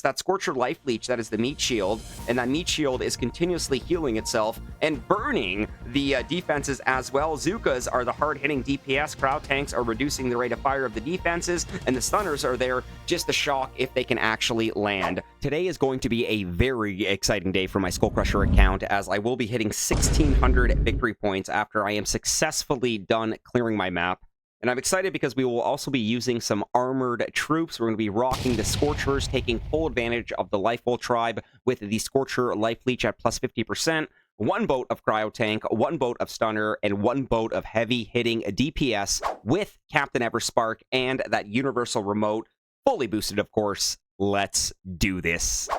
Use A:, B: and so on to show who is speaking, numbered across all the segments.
A: that Scorcher Life Leech, that is the meat shield, and that meat shield is continuously healing itself and burning the defenses as well. Zookas are the hard-hitting DPS, Cryo Tanks are reducing the rate of fire of the defenses, and the Stunners are there just to shock if they can actually land. Today is going to be a very exciting day for my SkullCrusher account, as I will be hitting 1,600 victory points after I am successfully done clearing my map. And I'm excited because we will also be using some armored troops. We're going to be rocking the Scorchers, taking full advantage of the Lifebolt tribe with the Scorcher Life Leech at plus 50%, one boat of Cryo Tank, one boat of Stunner, and one boat of heavy-hitting DPS with Captain Everspark and that universal remote, fully boosted, of course. Let's do this.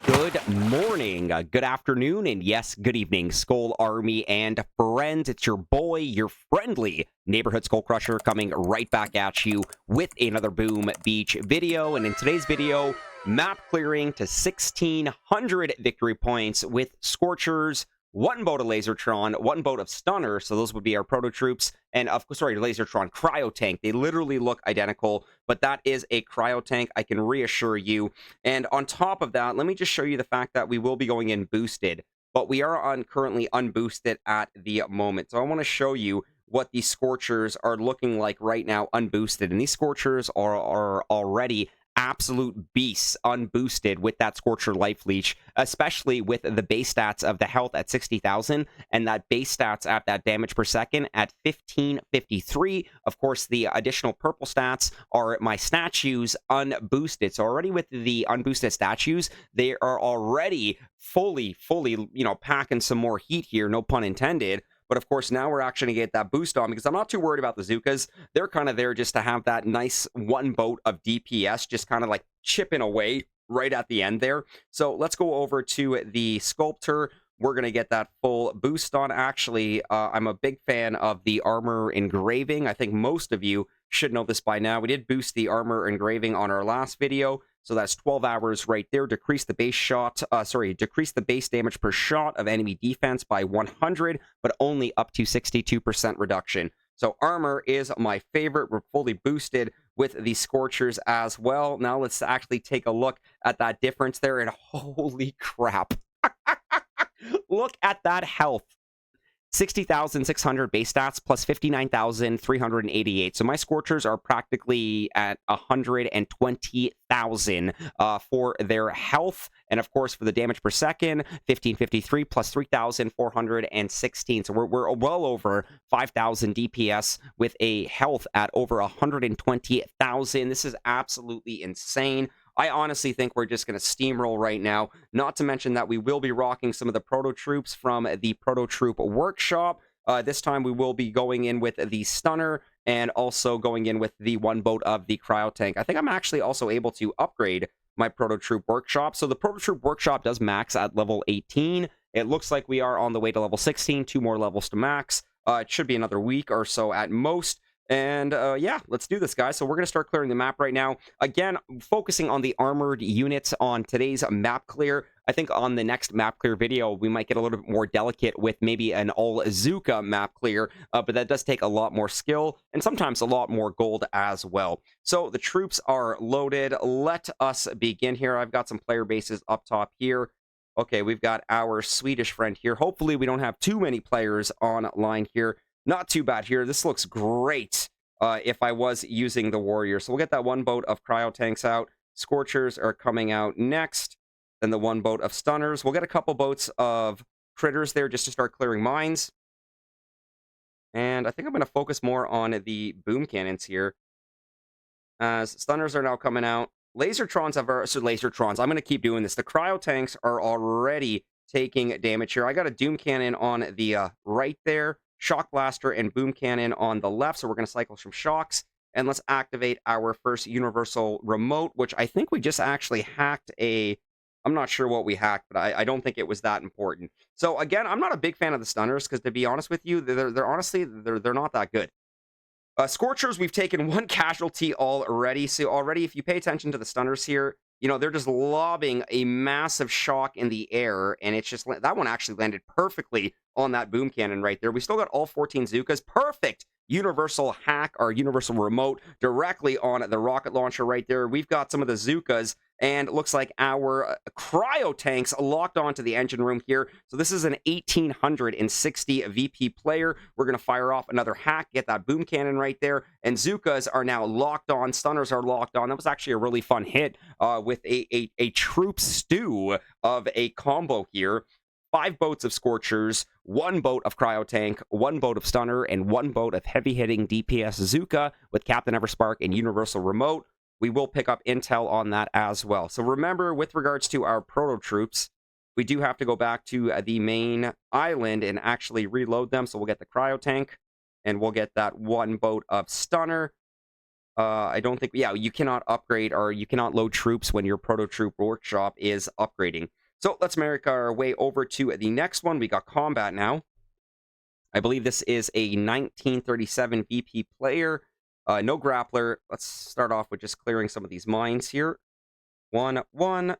A: Good morning, good afternoon, and yes, good evening, Skull Army and friends. It's your boy, your friendly neighborhood SkullCrusher, coming right back at you with another Boom Beach video. And in today's video, map clearing to 1,600 victory points with Scorchers, one boat of Lasertron, one boat of Stunner, so those would be our Proto troops, and Lasertron, Cryo Tank. They literally look identical, but that is a Cryo Tank, I can reassure you. And on top of that, let me just show you the fact that we will be going in boosted, but we are currently unboosted at the moment. So I want to show you what these Scorchers are looking like right now unboosted, and these Scorchers are already absolute beasts unboosted with that Scorcher Life Leech, especially with the base stats of the health at 60,000 and that base stats at that damage per second at 1553. Of course, the additional purple stats are my statues unboosted. So already with the unboosted statues, they are already fully, packing some more heat here, no pun intended. But of course, now we're actually going to get that boost on, because I'm not too worried about the Zookas. They're kind of there just to have that nice one boat of DPS, just kind of like chipping away right at the end there. So let's go over to the Sculptor. We're going to get that full boost on. Actually, I'm a big fan of the armor engraving. I think most of you should know this by now. We did boost the armor engraving on our last video. So that's 12 hours right there. Decrease the base damage per shot of enemy defense by 100, but only up to 62% reduction. So armor is my favorite. We're fully boosted with the Scorchers as well. Now let's actually take a look at that difference there, and holy crap. Look at that health. 60,600 base stats plus 59,388. So my Scorchers are practically at 120,000 for their health. And of course, for the damage per second, 1553 plus 3,416. So we're well over 5,000 DPS with a health at over 120,000. This is absolutely insane. I honestly think we're just going to steamroll right now, not to mention that we will be rocking some of the Proto troops from the Proto Troop Workshop. This time we will be going in with the Stunner and also going in with the one boat of the Cryo Tank. I think I'm actually also able to upgrade my Proto Troop Workshop. So the Proto Troop Workshop does max at level 18. It looks like we are on the way to level 16, 2 more levels to max. It should be another week or so at most. And yeah, let's do this, guys. So we're going to start clearing the map right now. Again, focusing on the armored units on today's map clear. I think on the next map clear video, we might get a little bit more delicate with maybe an all-Zuka map clear, but that does take a lot more skill and sometimes a lot more gold as well. So the troops are loaded. Let us begin here. I've got some player bases up top here. Okay, we've got our Swedish friend here. Hopefully we don't have too many players online here. Not too bad here. This looks great if I was using the Warrior. So we'll get that one boat of Cryo Tanks out. Scorchers are coming out next. Then the one boat of Stunners. We'll get a couple boats of Critters there just to start clearing mines. And I think I'm going to focus more on the boom cannons here, as Stunners are now coming out. Lasertrons I'm going to keep doing this. The Cryo Tanks are already taking damage here. I got a Doom Cannon on the right there. Shock Blaster and Boom Cannon on the left, so we're going to cycle some shocks. And let's activate our first universal remote, which I think we just actually hacked a... I'm not sure what we hacked, but I don't think it was that important. So again, I'm not a big fan of the Stunners, because to be honest with you, they're honestly not that good. Scorchers, we've taken one casualty already. So already, if you pay attention to the Stunners here, You know, they're just lobbing a massive shock in the air, and it's just that one actually landed perfectly on that boom cannon right there. We still got all 14 Zookas. Perfect universal hack or universal remote directly on the rocket launcher right there. We've got some of the Zookas, and it looks like our cryo tanks locked onto the engine room here. So this is an 1860 VP player. We're going to fire off another hack, get that boom cannon right there, and Zookas are now locked on. Stunners are locked on. That was actually a really fun hit with a troop stew of a combo here. 5 boats of Scorchers, 1 boat of Cryo Tank, 1 boat of Stunner, and 1 boat of heavy-hitting DPS Zooka with Captain Everspark and Universal Remote. We will pick up intel on that as well. So remember, with regards to our Proto troops, we do have to go back to the main island and actually reload them. So we'll get the Cryo Tank, and we'll get that 1 boat of Stunner. I don't think, yeah, you cannot upgrade or you cannot load troops when your Proto Troop workshop is upgrading. So let's make our way over to the next one. We got combat now. I believe this is a 1937 VP player. No grappler. Let's start off with just clearing some of these mines here. 1, 1,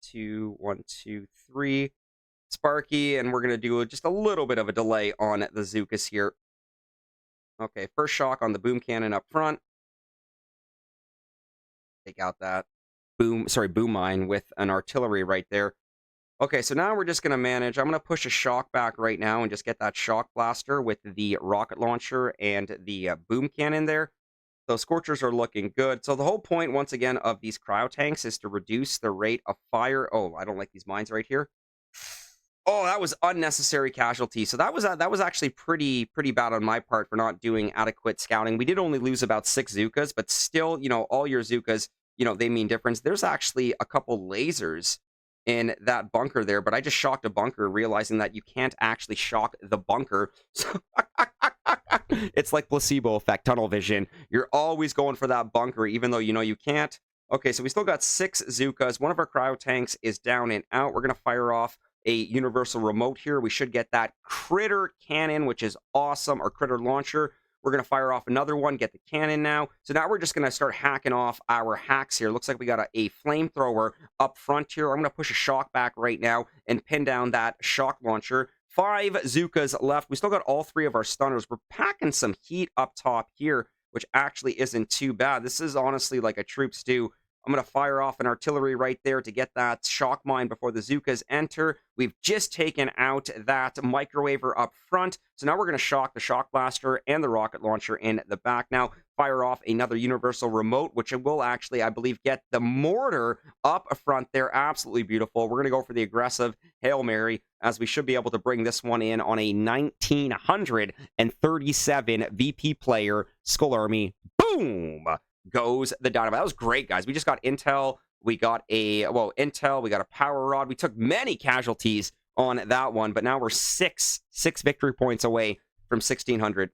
A: 2, 1, 2, 3. Sparky, and we're going to do just a little bit of a delay on the Zookas here. Okay, first shock on the boom cannon up front. Take out that boom mine with an artillery right there. Okay, so now we're just going to manage. I'm going to push a shock back right now and just get that shock blaster with the rocket launcher and the boom cannon there. So Scorchers are looking good. So the whole point, once again, of these cryo tanks is to reduce the rate of fire. Oh, I don't like these mines right here. Oh, that was unnecessary casualty. So that was actually pretty bad on my part for not doing adequate scouting. We did only lose about 6 Zookas, but still, you know, all your Zookas, you know, they mean difference. There's actually a couple lasers in that bunker there, but I just shocked a bunker, realizing that you can't actually shock the bunker. So it's like placebo effect, tunnel vision. You're always going for that bunker, even though you know you can't. Okay, so we still got 6 Zookas. One of our cryo tanks is down and out. We're going to fire off a universal remote here. We should get that critter cannon, which is awesome, or critter launcher. We're going to fire off another one, get the cannon now. So now we're just going to start hacking off our hacks here. Looks like we got a flamethrower up front here. I'm going to push a shock back right now and pin down that shock launcher. 5 Zookas left. We still got all 3 of our stunners. We're packing some heat up top here, which actually isn't too bad. This is honestly like a troop stew. I'm going to fire off an artillery right there to get that shock mine before the Zookas enter. We've just taken out that microwaver up front. So now we're going to shock the shock blaster and the rocket launcher in the back. Now fire off another universal remote, which will actually, I believe, get the mortar up front there. Absolutely beautiful. We're going to go for the aggressive Hail Mary, as we should be able to bring this one in on a 1937 VP player Skull Army. Boom! Goes the dynamite. That was great, guys. We just got intel. We got intel. We got a power rod. We took many casualties on that one, but now we're six victory points away from 1600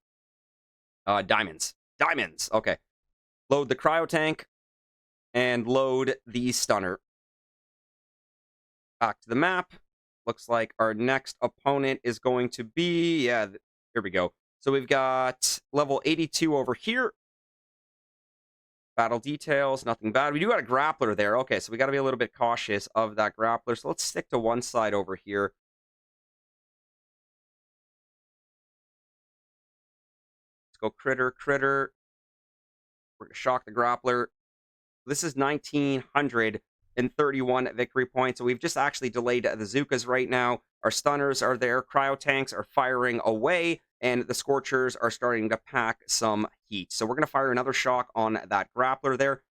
A: diamonds. Okay. Load the cryo tank and load the stunner. Back to the map. Looks like our next opponent is going to be, yeah, here we go. So we've got level 82 over here. Battle details, nothing bad. We do got a grappler there. Okay, so we got to be a little bit cautious of that grappler. So let's stick to one side over here. Let's go critter. We're going to shock the grappler. This is 1931 victory points. So we've just actually delayed the Zookas right now. Our stunners are there. Cryo tanks are firing away. And the Scorchers are starting to pack some heat. So we're going to fire another shock on that grappler there.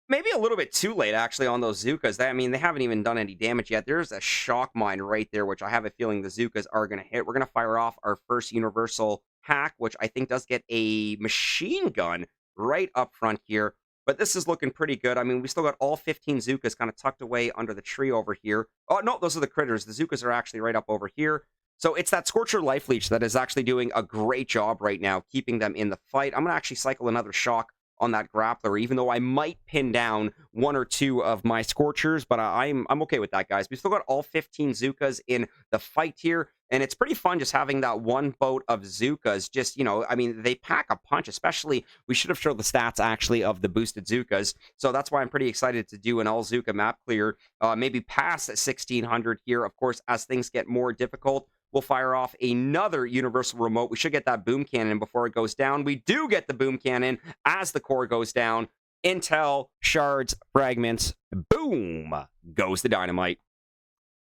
A: Maybe a little bit too late, actually, on those Zookas. I mean, they haven't even done any damage yet. There's a shock mine right there, which I have a feeling the Zookas are going to hit. We're going to fire off our first universal hack, which I think does get a machine gun right up front here. But this is looking pretty good. I mean, we still got all 15 Zookas kind of tucked away under the tree over here. Oh, no, those are the critters. The Zookas are actually right up over here. So it's that Scorcher Life Leech that is actually doing a great job right now, keeping them in the fight. I'm going to actually cycle another shock on that grappler, even though I might pin down 1 or 2 of my Scorchers, but I'm okay with that, guys. We still got all 15 Zookas in the fight here. And it's pretty fun just having that one boat of Zukas. Just, I mean, they pack a punch, especially, we should have showed the stats, actually, of the boosted Zukas. So that's why I'm pretty excited to do an all-Zuka map clear, maybe past 1600 here. Of course, as things get more difficult, we'll fire off another universal remote. We should get that boom cannon before it goes down. We do get the boom cannon as the core goes down. Intel, shards, fragments, boom, goes the dynamite.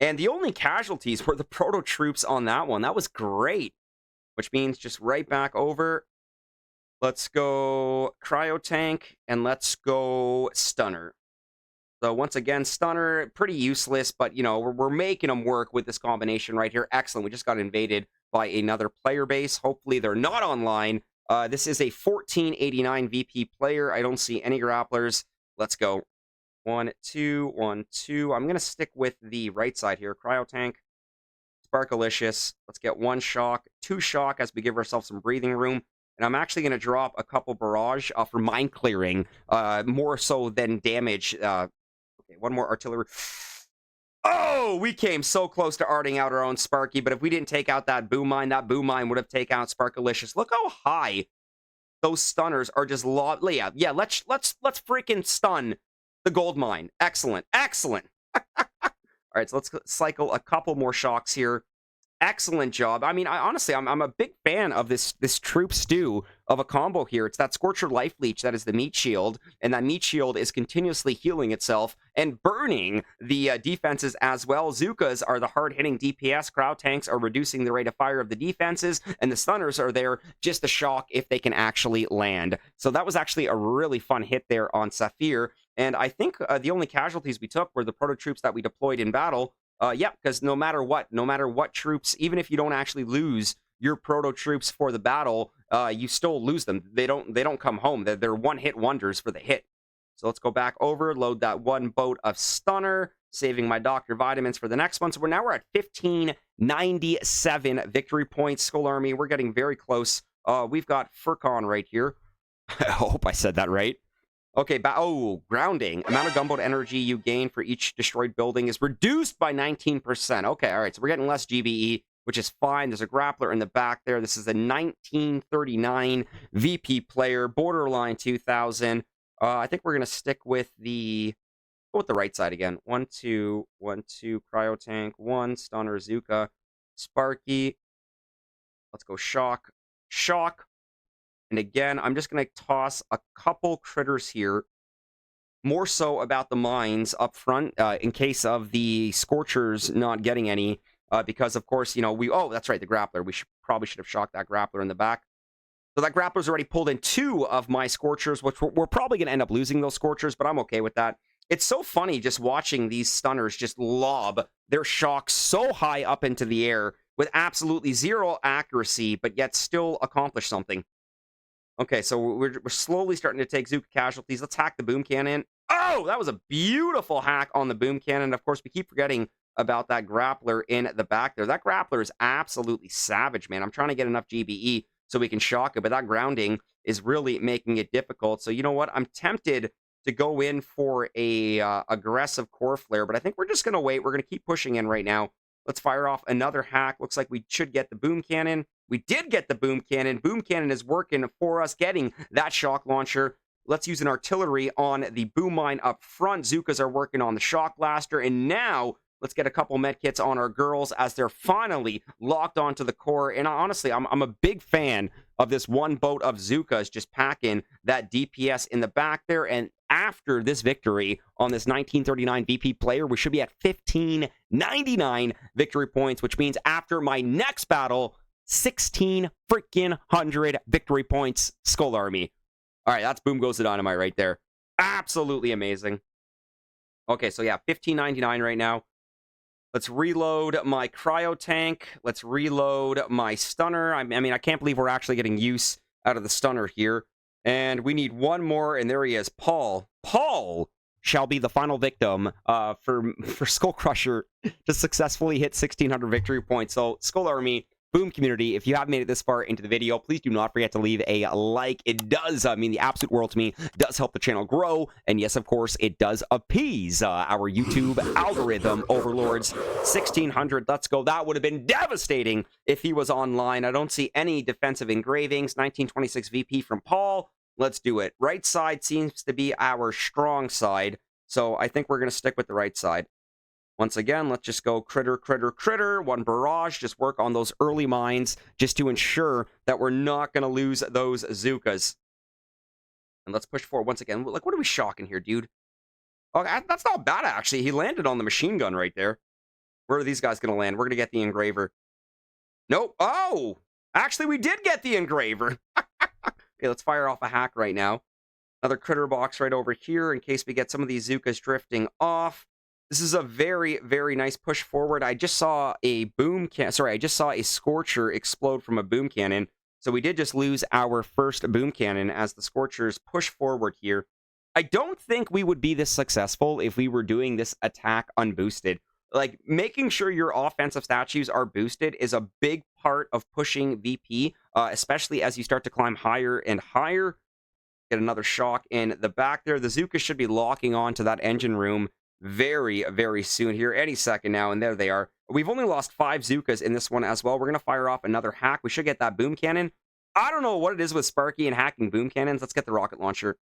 A: And the only casualties were the Proto troops on that one. That was great. Which means just right back over. Let's go Cryo Tank, and let's go Stunner. So once again, Stunner, pretty useless, but, we're making them work with this combination right here. Excellent. We just got invaded by another player base. Hopefully they're not online. This is a 1489 VP player. I don't see any grapplers. Let's go. 1, 2, 1, 2. I'm going to stick with the right side here. Cryo Tank, Sparkalicious. Let's get 1 shock, 2 shock as we give ourselves some breathing room. And I'm actually going to drop a couple barrage for mine clearing, more so than damage. Okay, 1 more artillery. Oh, we came so close to arting out our own Sparky, but if we didn't take out that boom mine would have taken out Sparkalicious. Look how high those stunners are just yeah, let's freaking stun the gold mine. Excellent. Excellent. All right, so let's cycle a couple more shocks here. Excellent job. I mean, honestly, I'm a big fan of this troop stew of a combo here. It's that Scorcher Life Leech that is the meat shield, and that meat shield is continuously healing itself and burning the defenses as well. Zukas are the hard-hitting DPS. Cryo Tanks are reducing the rate of fire of the defenses, and the Stunners are there just to shock if they can actually land. So that was actually a really fun hit there on Saphir, and I think the only casualties we took were the Proto troops that we deployed in battle. Yeah, because no matter what troops, even if you don't actually lose your Proto troops for the battle, you still lose them. They don't come home. They're one-hit wonders for the hit. So let's go back over, load that 1 boat of Stunner, saving my Dr. Vitamins for the next one. So we're at 1597 victory points. Skull Army, we're getting very close. We've got Furcon right here. I hope I said that right. Okay, grounding. Amount of gunboat energy you gain for each destroyed building is reduced by 19%. Okay, all right, so we're getting less GBE, which is fine. There's a grappler in the back there. This is a 1939 VP player, borderline 2000. I think we're going to stick with the right side again. 1, 2, 1, 2, Cryo Tank, 1, Stunner, Zuka, Sparky. Let's go shock, shock. And again, I'm just going to toss a couple critters here, more so about the mines up front, in case of the Scorchers not getting any, because, of course, oh, that's right, the grappler. We probably should have shocked that grappler in the back. So that grappler's already pulled in 2 of my Scorchers, which we're probably going to end up losing those Scorchers, but I'm okay with that. It's so funny just watching these Stunners just lob their shocks so high up into the air with absolutely 0 accuracy, but yet still accomplish something. Okay, so we're slowly starting to take Zuka casualties. Let's hack the boom cannon. Oh, that was a beautiful hack on the boom cannon. Of course, we keep forgetting about that grappler in the back there. That grappler is absolutely savage, man. I'm trying to get enough GBE so we can shock it, but that grounding is really making it difficult. So you know what? I'm tempted to go in for a aggressive core flare, but I think we're just going to wait. We're going to keep pushing in right now. Let's fire off another hack. Looks like we should get the boom cannon. We did get the boom cannon. Boom cannon is working for us, getting that shock launcher. Let's use an artillery on the boom mine up front. Zukas are working on the shock blaster. And now let's get a couple medkits on our girls as they're finally locked onto the core. And honestly, I'm a big fan of this 1 boat of Zukas just packing that DPS in the back there. And after this victory on this 1939 VP player, we should be at 1599 victory points, which means after my next battle, 1,600 victory points, Skull Army. All right, that's boom goes the dynamite right there. Absolutely amazing. Okay, so yeah, 1599 right now. Let's reload my Cryo Tank. Let's reload my Stunner. I mean, I can't believe we're actually getting use out of the Stunner here. And we need 1 more, and there he is, Paul. Paul shall be the final victim for SkullCrusher to successfully hit 1,600 victory points. So, Skull Army, Boom, community, if you have made it this far into the video, please do not forget to leave a like. It does mean the absolute world to me, does help the channel grow, and yes, of course, it does appease our YouTube algorithm overlords. 1600, let's go. That would have been devastating if he was online. I don't see any defensive engravings. 1926 VP from Paul. Let's do it. Right side seems to be our strong side, so I think we're going to stick with the right side. Once again, let's just go critter, critter, critter, one barrage, just work on those early mines just to ensure that we're not going to lose those Zookas. And let's push forward once again. Like, what are we shocking here, dude? Oh, that's not bad, actually. He landed on the machine gun right there. Where are these guys going to land? We're going to get the engraver. Nope. Oh! Actually, we did get the engraver. Okay, let's fire off a hack right now. Another critter box right over here in case we get some of these Zookas drifting off. This is a very, very nice push forward. I just saw a I just saw a Scorcher explode from a boom cannon. So we did just lose our first boom cannon as the Scorchers push forward here. I don't think we would be this successful if we were doing this attack unboosted. Like, making sure your offensive statues are boosted is a big part of pushing VP, especially as you start to climb higher and higher. Get another shock in the back there. The Zookas should be locking on to that engine room very, very soon here, any second now, and there they are. We've only lost 5 Zookas in this one as well. We're going to fire off another hack. We should get that boom cannon. I don't know what it is with Sparky and hacking boom cannons. Let's get the rocket launcher.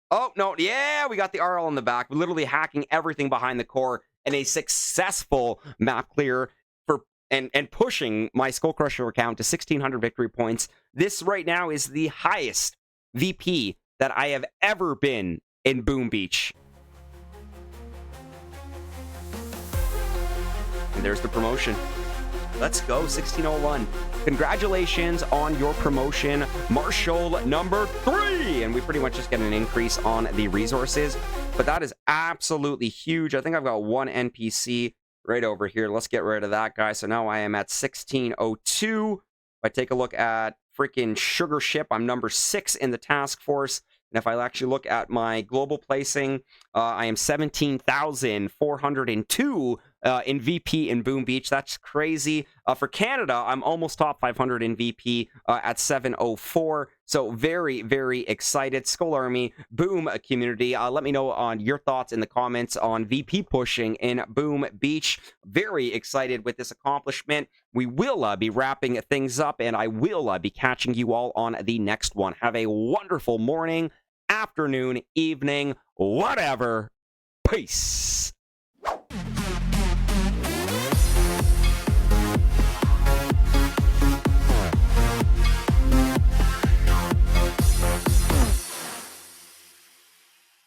A: Oh, no, yeah, we got the RL in the back. We're literally hacking everything behind the core, and a successful map clear for and pushing my SkullCrusher account to 1,600 victory points. This right now is the highest VP that I have ever been in Boom Beach. And there's the promotion. Let's go, 1601. Congratulations on your promotion, Marshal number 3. And we pretty much just get an increase on the resources. But that is absolutely huge. I think I've got one NPC right over here. Let's get rid of that guy. So now I am at 1602. If I take a look at freaking Sugar Ship, I'm number 6 in the task force. And if I actually look at my global placing, I am 17,402 in VP in Boom Beach. That's crazy. For Canada, I'm almost top 500 in VP at 704. So very, very excited. Skull Army, Boom community. Let me know on your thoughts in the comments on VP pushing in Boom Beach. Very excited with this accomplishment. We will be wrapping things up, and I will be catching you all on the next one. Have a wonderful morning, afternoon, evening, whatever. Peace.